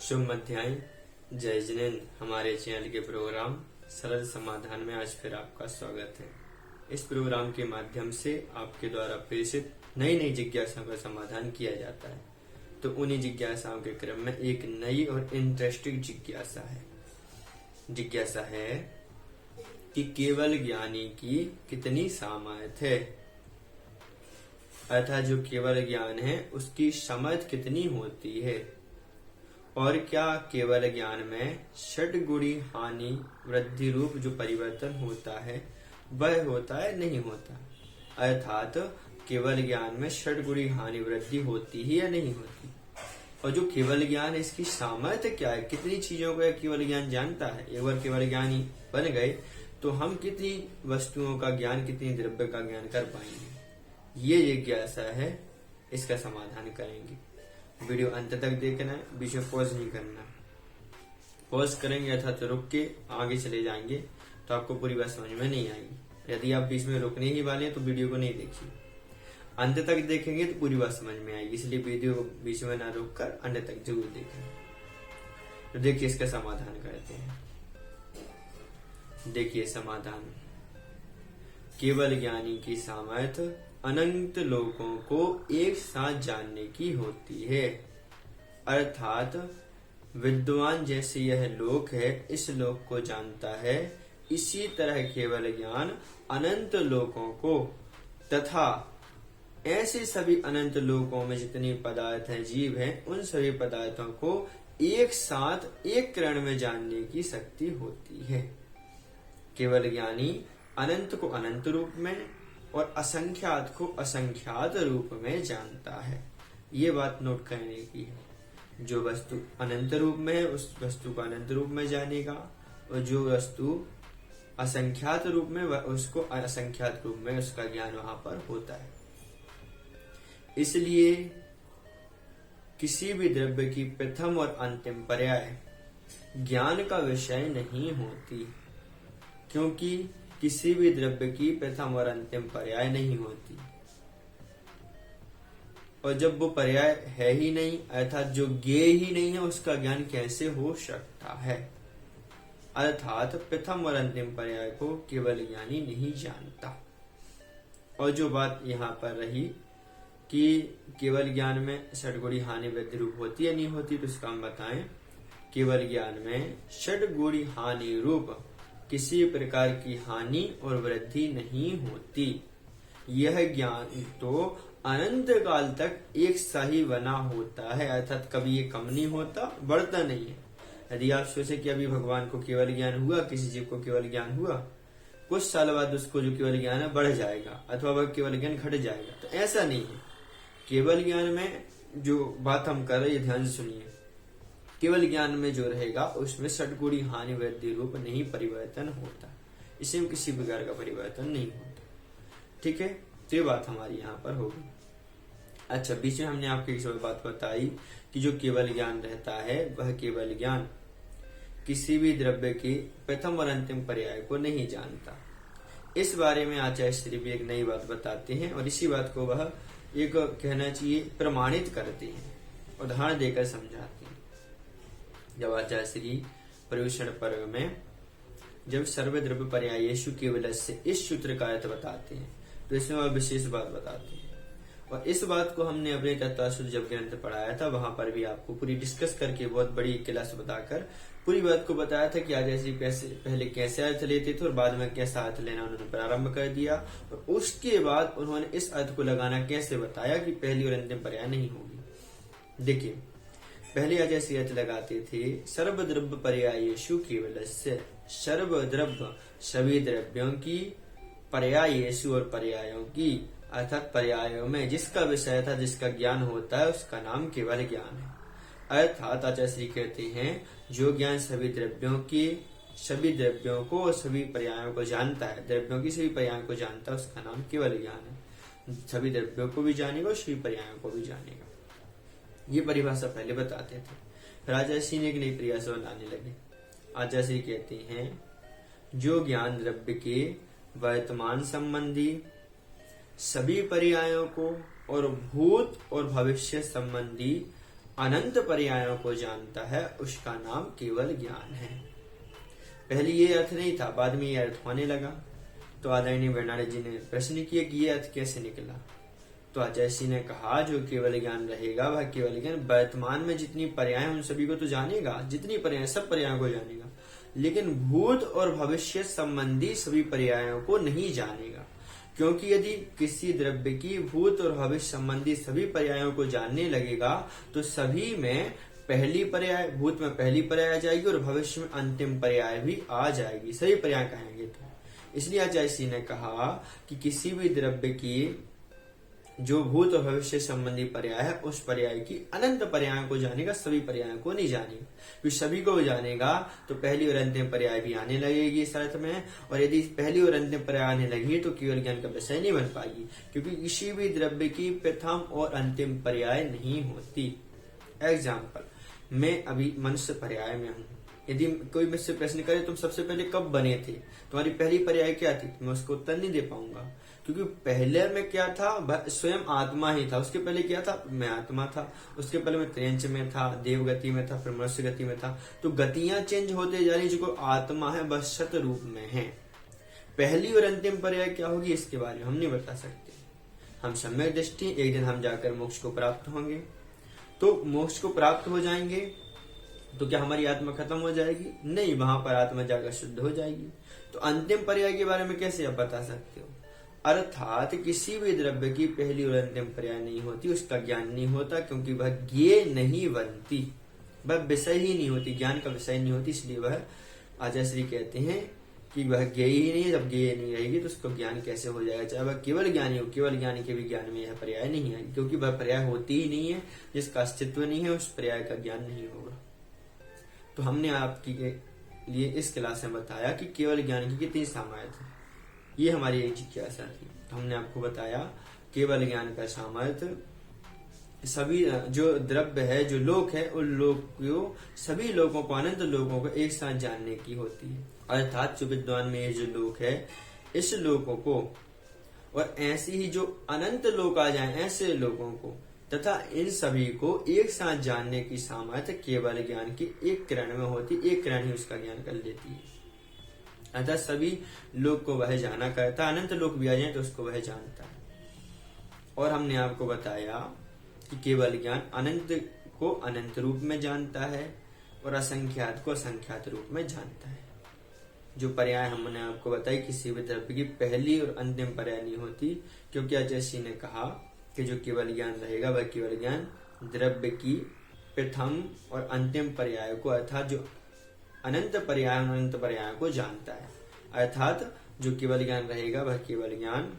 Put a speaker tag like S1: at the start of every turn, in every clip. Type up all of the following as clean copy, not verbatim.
S1: शुभ मध्याह्न। जय जिनेन्द्र। हमारे चैनल के प्रोग्राम सरल समाधान में आज फिर आपका स्वागत है। इस प्रोग्राम के माध्यम से आपके द्वारा प्रेषित नई नई जिज्ञासाओं का समाधान किया जाता है। तो उन्हीं जिज्ञासाओं के क्रम में एक नई और इंटरेस्टिंग जिज्ञासा है कि केवल ज्ञानी की कितनी सामर्थ्य है, अर्थात जो केवल ज्ञान है उसकी समझ कितनी होती है, और क्या केवल ज्ञान में षड्गुणी हानि वृद्धि रूप जो परिवर्तन होता है वह होता है नहीं होता, अर्थात केवल ज्ञान में षड्गुणी हानि वृद्धि होती ही या नहीं होती। और जो केवल ज्ञान है इसकी सामर्थ्य क्या है, कितनी चीजों को केवल ज्ञान जानता है। एक बार केवल ज्ञानी बन गए तो हम कितनी वस्तुओं का ज्ञान, कितनी द्रव्य का ज्ञान कर पाएंगे, ये जिज्ञासा है। इसका समाधान करेंगे। वीडियो अंत तक देखना है, बीच में पॉज नहीं करना। पॉज करेंगे अर्थात रुक के आगे चले जाएंगे तो आपको पूरी बात समझ में नहीं आएगी। यदि आप बीच में रुकने ही वाले हैं तो वीडियो को नहीं देखिए, अंत तक देखेंगे तो पूरी बात समझ में आएगी। इसलिए वीडियो को बीच में ना रोक कर अंत तक जरूर देखें। तो देखिए इसका समाधान करते हैं। देखिए समाधान। केवल ज्ञानी की सामर्थ्य अनंत लोगों को एक साथ जानने की होती है, अर्थात विद्वान जैसे यह लोक है इस लोक को जानता है, इसी तरह केवल ज्ञान अनंत लोकों को तथा ऐसे सभी अनंत लोकों में जितनी पदार्थ हैं, जीव हैं, उन सभी पदार्थों को एक साथ एक कण में जानने की शक्ति होती है। केवल ज्ञानी अनंत को अनंत रूप में और असंख्यात को असंख्यात रूप में जानता है। ये बात नोट करने की है। जो वस्तु अनंत रूप में है उस वस्तु को अनंत रूप में जानेगा, और जो वस्तु असंख्यात रूप में उसको असंख्यात रूप में उसका ज्ञान वहां पर होता है। इसलिए किसी भी द्रव्य की प्रथम और अंतिम पर्याय ज्ञान का विषय नहीं होती, क्योंकि किसी भी द्रव्य की प्रथम और अंतिम पर्याय नहीं होती। और जब वो पर्याय है ही नहीं, अर्थात जो ज्ञेय ही नहीं है, उसका ज्ञान कैसे हो सकता है। अर्थात प्रथम और अंतिम पर्याय को केवल ज्ञानी नहीं जानता। और जो बात यहाँ पर रही कि केवल ज्ञान में षड्गुणी हानि वृद्धि रूप होती है नहीं होती, तो इसका हम बताएं। केवल ज्ञान में षड्गुणी हानि रूप किसी प्रकार की हानि और वृद्धि नहीं होती। यह ज्ञान तो अनंत काल तक एक सा ही बना होता है, अर्थात कभी ये कम नहीं होता, बढ़ता नहीं है। यदि आप सोचे कि अभी भगवान को केवल ज्ञान हुआ, किसी जीव को केवल ज्ञान हुआ, कुछ साल बाद उसको जो केवल ज्ञान है बढ़ जाएगा अथवा वह केवल ज्ञान घट जाएगा, तो ऐसा नहीं है। केवल ज्ञान में जो बात हम कर रहे हैं ध्यान से सुनिए। केवल ज्ञान में जो रहेगा उसमें षड्गुणी हानि वृद्धि रूप नहीं परिवर्तन होता, इसमें किसी प्रकार का परिवर्तन नहीं होता। ठीक है, तो ये बात हमारी यहाँ पर होगी। अच्छा, बीच में हमने आपको एक बात बताई कि जो केवल ज्ञान रहता है वह केवल ज्ञान किसी भी द्रव्य के प्रथम और अंतिम पर्याय को नहीं जानता। इस बारे में आचार्य श्री भी एक नई बात बताते हैं, और इसी बात को वह एक कहना चाहिए प्रमाणित करते हैं, उदाहरण देकर समझाते हैं। जब आचार्य श्री पर्युषण पर्व में जब सर्वद्रव्य पर्यायेषु केवलस्य इस सूत्र का अर्थ बताते हैं, तो इसमें वह विशेष बात बताते हैं। और इस बात को हमने अपने तत्वासुध जब ग्रंथ पढ़ाया था, वहां पर भी आपको पूरी डिस्कस करके बहुत बड़ी क्लास बताकर पूरी बात को बताया था कि आचार्य श्री पहले कैसे अर्थ लेते थे और बाद में कैसा अर्थ लेना उन्होंने प्रारंभ कर दिया, और उसके बाद उन्होंने इस अर्थ को लगाना कैसे बताया कि पहली और अंतिम पर्याय नहीं होगी। देखिए, पहले आचार्य श्री अर्थ लगाते थे सर्वद्रव्य पर्यायेषु केवलस्य। सर्वद्रव्य सभी द्रव्यों की, पर्यायेषु और पर्यायों की, अर्थात पर्यायों में जिसका विषय था, जिसका ज्ञान होता है, उसका नाम केवल ज्ञान है। अर्थात आचार्य श्री कहते हैं जो ज्ञान सभी द्रव्यों की, सभी द्रव्यों को और सभी पर्यायों को जानता है, द्रव्यों की सभी पर्यायों को जानता है, उसका नाम केवल ज्ञान है। सभी द्रव्यों को भी जानेगा और सभी पर्यायों को भी जानेगा। ये परिभाषा पहले बताते थे। फिर आचार्य श्री ने एक नई परिभाषा बनाने लगे। आचार्य श्री कहते हैं जो ज्ञान द्रव्य के वर्तमान संबंधी सभी पर्यायों को और भूत और भविष्य संबंधी अनंत पर्यायों को जानता है उसका नाम केवल ज्ञान है। पहले ये अर्थ नहीं था, बाद में ये अर्थ होने लगा। तो आदरणीय बर्नार्ड जी ने प्रश्न किया कि ये अर्थ कैसे निकला। तो आचार्य जी ने कहा जो केवल ज्ञान रहेगा वह केवल ज्ञान वर्तमान में जितनी पर्याय उन सभी को तो जानेगा, जितनी पर्याय सब पर्यायों को जानेगा, लेकिन भूत और भविष्य संबंधी सभी पर्यायों को नहीं जानेगा। क्योंकि यदि किसी द्रव्य की भूत और भविष्य संबंधी सभी पर्यायों को जानने लगेगा तो सभी में पहली पर्याय, भूत में पहली पर्याय आ जाएगी और भविष्य में अंतिम पर्याय भी आ जाएगी, सभी पर्याय कहेंगे। तो इसलिए आचार्य जी ने कहा कि किसी भी द्रव्य की जो भूत और भविष्य संबंधी पर्याय है उस पर्याय की अनंत पर्यायों को जानेगा, सभी पर्यायों को नहीं जानेगा। क्योंकि सभी को जानेगा तो पहली और अंतिम पर्याय भी आने लगेगी इस अर्थ में, और यदि पहली और अंतिम पर्याय आने लगी तो केवल ज्ञान का विषय नहीं बन पाएगी, क्योंकि किसी भी द्रव्य की प्रथम और अंतिम पर्याय नहीं होती। एग्जाम्पल, मैं अभी मनुष्य पर्याय में हूँ। यदि कोई मुझसे प्रश्न करे तुम सबसे पहले कब बने थे, तुम्हारी पहली पर्याय क्या थी, मैं उसको उत्तर नहीं दे पाऊंगा, क्योंकि पहले में क्या था, स्वयं आत्मा ही था। उसके पहले क्या था, मैं आत्मा था। उसके पहले मैं त्रियंच में था, देव गति में था, फिर मनुष्य गति में था। तो गतियां चेंज होते जा रही, जो आत्मा है वह सत रूप में है। पहली और अंतिम पर्याय क्या होगी इसके बारे में हम नहीं बता सकते। हम सम्यक दृष्टि, एक दिन हम जाकर मोक्ष को प्राप्त होंगे। तो मोक्ष को प्राप्त हो जाएंगे तो क्या हमारी आत्मा खत्म हो जाएगी? नहीं, वहां पर आत्मा जाकर शुद्ध हो जाएगी। तो अंतिम पर्याय के बारे में कैसे आप बता सकते हो? अर्थात किसी भी द्रव्य की पहली और अंतिम पर्याय नहीं होती, उसका ज्ञान नहीं होता, क्योंकि वह ज्ञेय नहीं बनती, वह विषय ही नहीं होती, ज्ञान का विषय नहीं होती। इसलिए वह आचार्य श्री कहते हैं कि वह ज्ञेय ही नहीं है। जब ज्ञेय नहीं रहेगी तो उसको ज्ञान कैसे हो जाएगा? चाहे वह केवल ज्ञानी हो, केवल ज्ञानी के भी ज्ञान में यह पर्याय नहीं आएगी, क्योंकि वह पर्याय होती ही नहीं है। जिसका अस्तित्व नहीं है उस पर्याय का ज्ञान नहीं होगा। तो हमने आपके लिए इस क्लास में बताया कि केवल ज्ञान की कितनी सामर्थ्य है। ये हमारी एक जिज्ञासा थी। तो हमने आपको बताया केवल ज्ञान का सामर्थ्य सभी जो द्रव्य है, जो लोक है, उन लोक को, सभी लोगों को, अनंत लोगों को एक साथ जानने की होती है। अर्थात जो विद्वान में ये जो लोक है, इस लोगों को और ऐसे ही जो अनंत लोक आ जाए ऐसे लोगों को तथा इन सभी को एक साथ जानने की सामर्थ्य केवल ज्ञान की एक किरण में होती। एक किरण ही उसका ज्ञान कर लेती है। अतः सभी लोग को वह जाना करता, अनंत लोग भी आ जाए तो उसको वह जानता है। और हमने आपको बताया कि केवल ज्ञान अनंत को अनंत रूप में जानता है और असंख्यात को असंख्यात रूप में जानता है। जो पर्याय हमने आपको बताई, किसी भी द्रव्य की पहली और अंतिम पर्याय नहीं होती, क्योंकि आचार्य ने कहा कि जो केवल ज्ञान रहेगा वह केवल ज्ञान द्रव्य की प्रथम और अंतिम पर्याय को, अर्थात जो अनंत पर्याय और अनंत पर्याय को जानता है। अर्थात जो केवल ज्ञान रहेगा वह केवल ज्ञान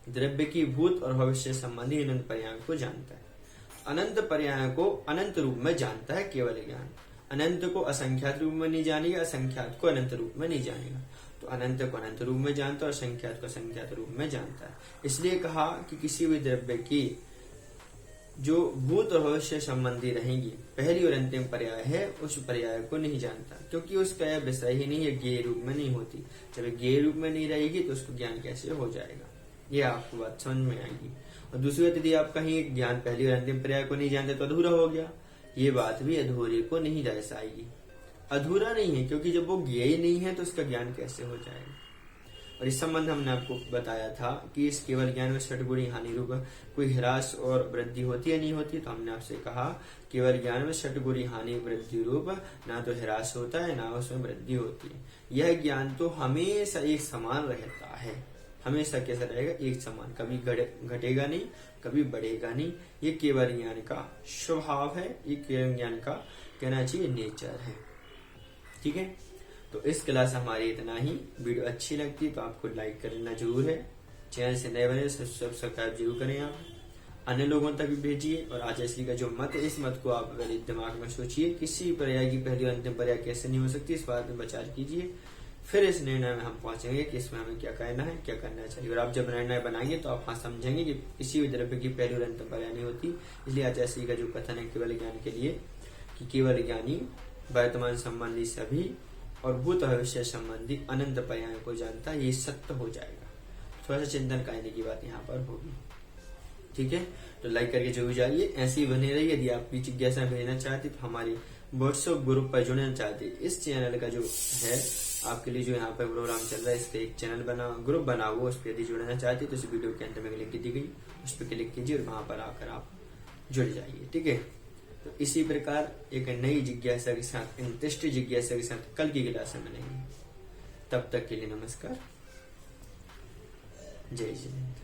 S1: द्रव्य की भूत और भविष्य संबंधी अनंत पर्याय को जानता है। अनंत पर्याय को अनंत रूप में जानता है केवल ज्ञान। अनंत को असंख्यात रूप में नहीं जानेगा, असंख्यात को अनंत रूप में नहीं जानेगा। तो अनंत को अनंत रूप में जानता है और संख्यात को संख्यात रूप में जानता है। इसलिए कहा कि किसी भी द्रव्य की जो भूत और भविष्य संबंधी रहेंगी, पहली और अंतिम पर्याय है, उस पर्याय को नहीं जानता, क्योंकि उसका यह विषय ही नहीं है, ज्ञेय रूप में नहीं होती। जब ज्ञेय रूप में नहीं रहेगी तो उसको ज्ञान कैसे हो जाएगा? ये आपको बात समझ में आएगी। और दूसरी बात, यदि आप कहीं ज्ञान पहली और अंतिम पर्याय को नहीं जानते तो अधूरा हो गया। ये बात भी अधूरे को नहीं दर्शाएगी। अधूरा नहीं है, क्योंकि जब वो ज्ञेय नहीं है तो उसका ज्ञान कैसे हो जाएगा? और इस संबंध हमने आपको बताया था कि इस केवल ज्ञान में षटगुणी हानि रूप कोई ह्रास और वृद्धि होती है नहीं होती। तो हमने आपसे कहा केवल ज्ञान में षटगुणी हानि वृद्धि रूप ना तो ह्रास होता है ना उसमें वृद्धि होती है। यह ज्ञान तो हमेशा एक समान रहता है। हमेशा कैसा रहेगा? एक समान, कभी घटेगा नहीं, कभी बढ़ेगा नहीं। ये केवल ज्ञान का स्वभाव है, ये केवल ज्ञान का कहना चाहिए नेचर है। ठीक है, तो इस क्लास हमारी इतना ही। वीडियो अच्छी लगती तो आपको लाइक करना जरूर है। चैनल से नए बने सब्सक्राइब जरूर करें। आप अन्य लोगों तक भी भेजिए। और आचार्य का जो मत है, इस मत को आप पहले दिमाग में सोचिए। किसी पर्याय की पहली और अंतिम पर्याय कैसे नहीं हो सकती, इस बात में विचार कीजिए। फिर इस निर्णय में हम पहुंचेंगे कि इसमें हमें क्या करना है, क्या करना चाहिए। और आप जब निर्णय बनाएंगे तो आप हाँ समझेंगे कि किसी भी द्रव्य की पहली और अंतिम पर्याय नहीं होती। इसलिए आचार्य का जो कथन है केवल ज्ञान के लिए कि केवल ज्ञानी वर्तमान संबंधी सभी और भूत भविष्य संबंधी अनंत पर्यायों को जानता है, ये सत्य हो जाएगा। थोड़ा सा चिंतन करने की बात यहाँ पर होगी। ठीक है, तो लाइक करके जरूर जाइए, ऐसे ही बने रहिए। यदि आप भी जिज्ञासा भेजना चाहते तो हमारे व्हाट्सएप ग्रुप पर जुड़ना चाहते, इस चैनल का जो है आपके लिए जो यहाँ पर प्रोग्राम चल रहा है, इस पे एक चैनल बना, ग्रुप बना हुआ, उस पर यदि जुड़ना चाहते तो इस वीडियो के अंत में लिंक दी गई, उस पर क्लिक कीजिए और वहां पर आकर आप जुड़ जाइए। ठीक है, तो इसी प्रकार एक नई जिज्ञासा के साथ, इंटरेस्टिंग जिज्ञासा के साथ कल की क्लास में मिलेंगे। तब तक के लिए नमस्कार, जय हिंद।